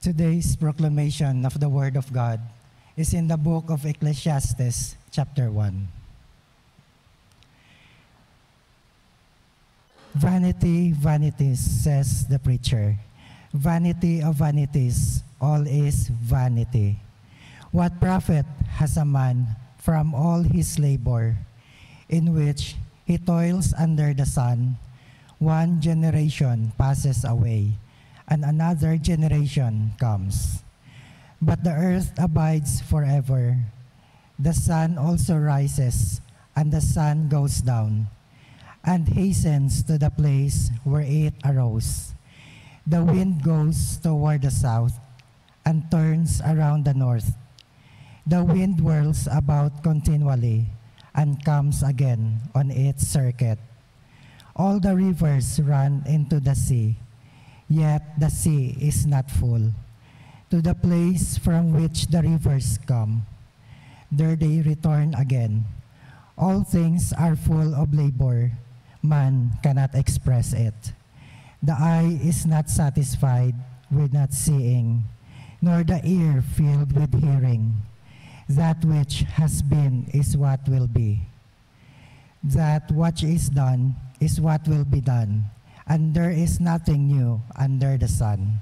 Today's proclamation of the Word of God is in the book of Ecclesiastes, chapter 1. Vanity, vanities, says the preacher. Vanity of vanities, all is vanity. What profit has a man from all his labor, in which he toils under the sun? One generation passes away, and another generation comes. But the earth abides forever. The sun also rises, and the sun goes down, and hastens to the place where it arose. The wind goes toward the south, and turns around the north. The wind whirls about continually, and comes again on its circuit. All the rivers run into the sea, yet the sea is not full. To the place from which the rivers come, there they return again. All things are full of labor, man cannot express it. The eye is not satisfied with not seeing, nor the ear filled with hearing. That which has been is what will be. That what is done is what will be done, and there is nothing new under the sun.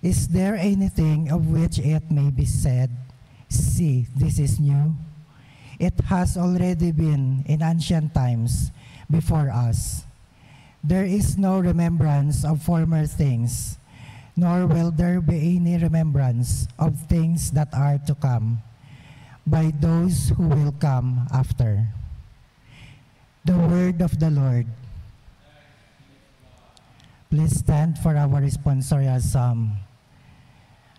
Is there anything of which it may be said, "See, this is new"? It has already been in ancient times before us. There is no remembrance of former things, nor will there be any remembrance of things that are to come, by those who will come after. The word of the Lord. Please stand for our responsorial psalm.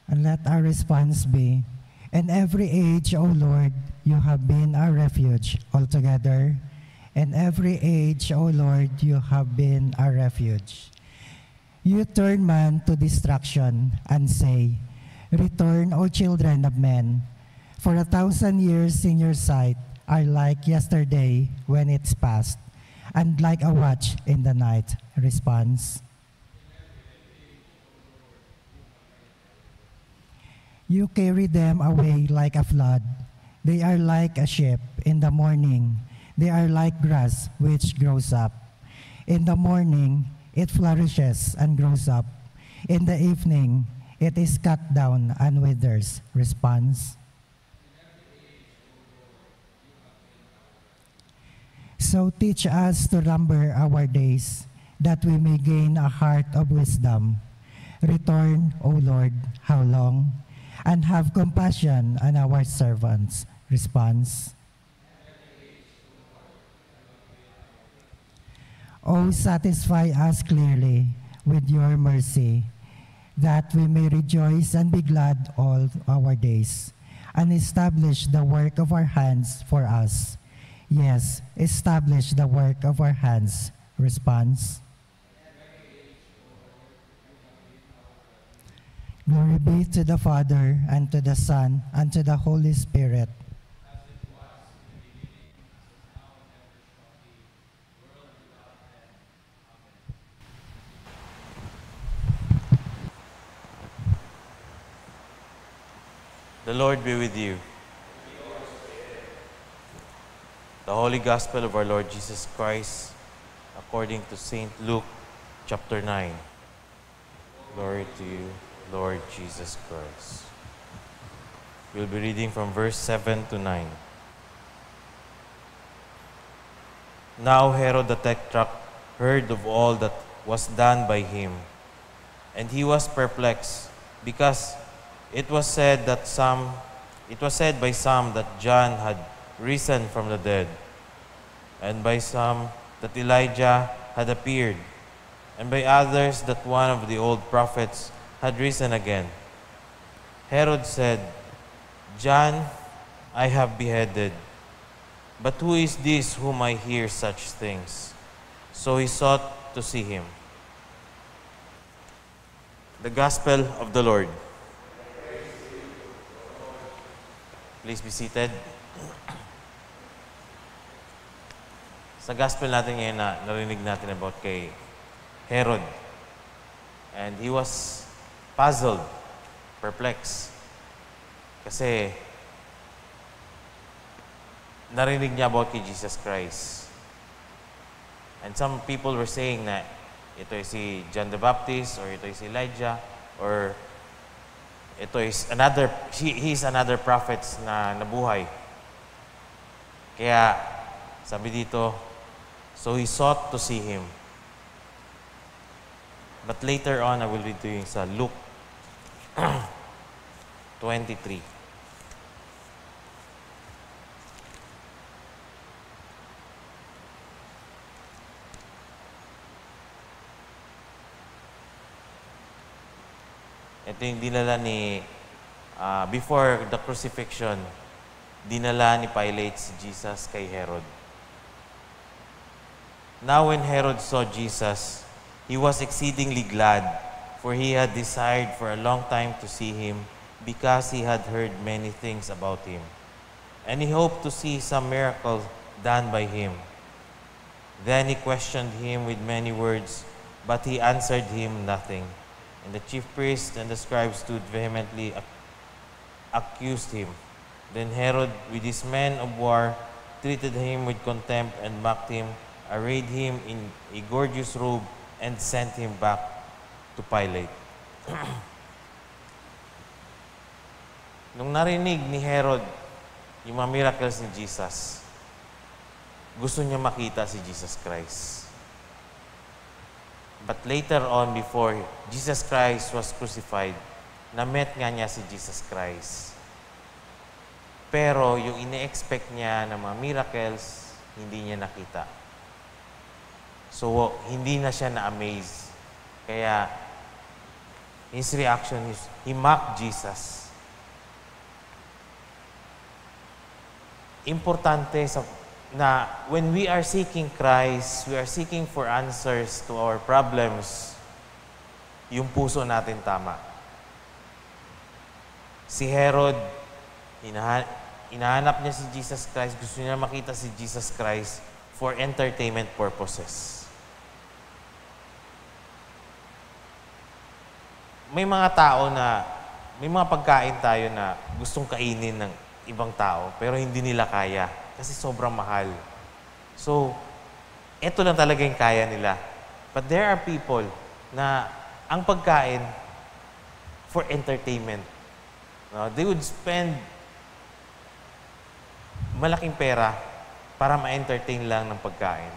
And let our response be, in every age, O Lord, you have been our refuge altogether. In every age, O Lord, you have been our refuge. You turn man to destruction and say, return, O children of men, for 1,000 years in your sight are like yesterday when it's past, and like a watch in the night. Response. You carry them away like a flood. They are like a sheep in the morning. They are like grass which grows up. In the morning, it flourishes and grows up. In the evening, it is cut down and withers. Response. So teach us to number our days, that we may gain a heart of wisdom. Return, O Lord, how long? And have compassion on our servants. Response. O satisfy us clearly with your mercy, that we may rejoice and be glad all our days, and establish the work of our hands for us. Yes, establish the work of our hands. Response. Glory be to the Father, and to the Son, and to the Holy Spirit. The Lord be with you. The Holy Gospel of our Lord Jesus Christ, according to St. Luke, chapter 9. Glory to you, Lord Jesus Christ. We'll be reading from verse 7 to 9. Now Herod the Tetrarch heard of all that was done by him, and he was perplexed, because it was said by some that John had risen from the dead, and by some that Elijah had appeared, and by others that one of the old prophets had risen again. Herod said, John I have beheaded, but who is this whom I hear such things? So he sought to see him. The Gospel of the Lord. Please be seated. Sa gospel natin ngayon na narinig natin about kay Herod. And he was puzzled perplexed. Kasi narinig niya about kay Jesus Christ. And some people were saying na ito ay si John the Baptist, or ito ay si Elijah, or ito is he is another prophet na nabuhay. Kaya, sabi dito, so he sought to see him. But later on, I will read to you sa Luke 23. Ito yung dinala ni, before the crucifixion, dinala ni Pilate si Jesus kay Herod. Now when Herod saw Jesus, he was exceedingly glad, for he had desired for a long time to see him, because he had heard many things about him. And he hoped to see some miracle done by him. Then he questioned him with many words, but he answered him nothing. And the chief priests and the scribes stood vehemently accused him. Then Herod, with his men of war, treated him with contempt and mocked him, arrayed him in a gorgeous robe, and sent him back to Pilate. Nung narinig ni Herod yung mga miracles ni Jesus, gusto niya makita si Jesus Christ. But later on, before Jesus Christ was crucified, na-met nga niya si Jesus Christ. Pero yung ine-expect niya na mga miracles, hindi niya nakita. So, hindi na siya na-amaze. Kaya, his reaction is, he mocked Jesus. Importante na when we are seeking Christ, we are seeking for answers to our problems, yung puso natin tama. Si Herod, hinahanap niya si Jesus Christ, gusto niya makita si Jesus Christ for entertainment purposes. May mga tao na, may mga pagkain tayo na gustong kainin ng ibang tao, pero hindi nila kaya kasi sobrang mahal. So, eto lang talaga yung kaya nila. But there are people na ang pagkain for entertainment. No? They would spend malaking pera para ma-entertain lang ng pagkain.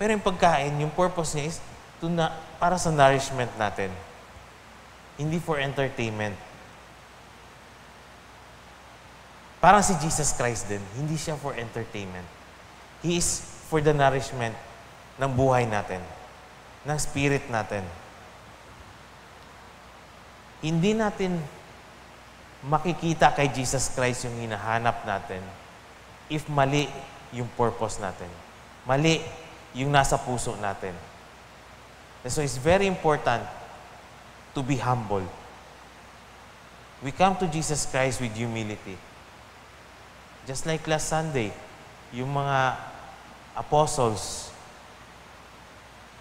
Pero yung pagkain, yung purpose niya is para sa nourishment natin. Hindi for entertainment. Parang si Jesus Christ din, hindi siya for entertainment. He is for the nourishment ng buhay natin, ng spirit natin. Hindi natin makikita kay Jesus Christ yung hinahanap natin if mali yung purpose natin. Mali yung nasa puso natin. And so it's very important to be humble. We come to Jesus Christ with humility. Just like last Sunday, yung mga apostles,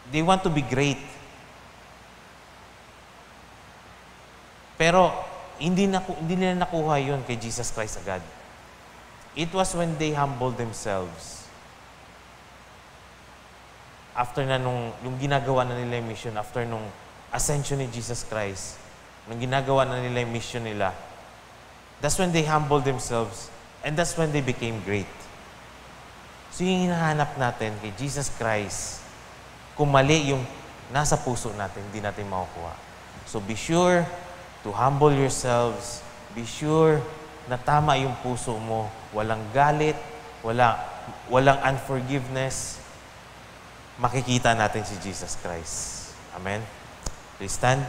they want to be great. Pero hindi nila nakuha yun kay Jesus Christ agad. It was when they humbled themselves. After na yung ginagawa na nila yung mission, after nung ascension ni Jesus Christ, nung ginagawa na nila yung mission nila, that's when they humbled themselves. And that's when they became great. So yung hinahanap natin kay Jesus Christ, kung mali yung nasa puso natin, hindi natin makukuha. So be sure to humble yourselves. Be sure na tama yung puso mo. Walang galit, walang unforgiveness. Makikita natin si Jesus Christ. Amen? Please stand.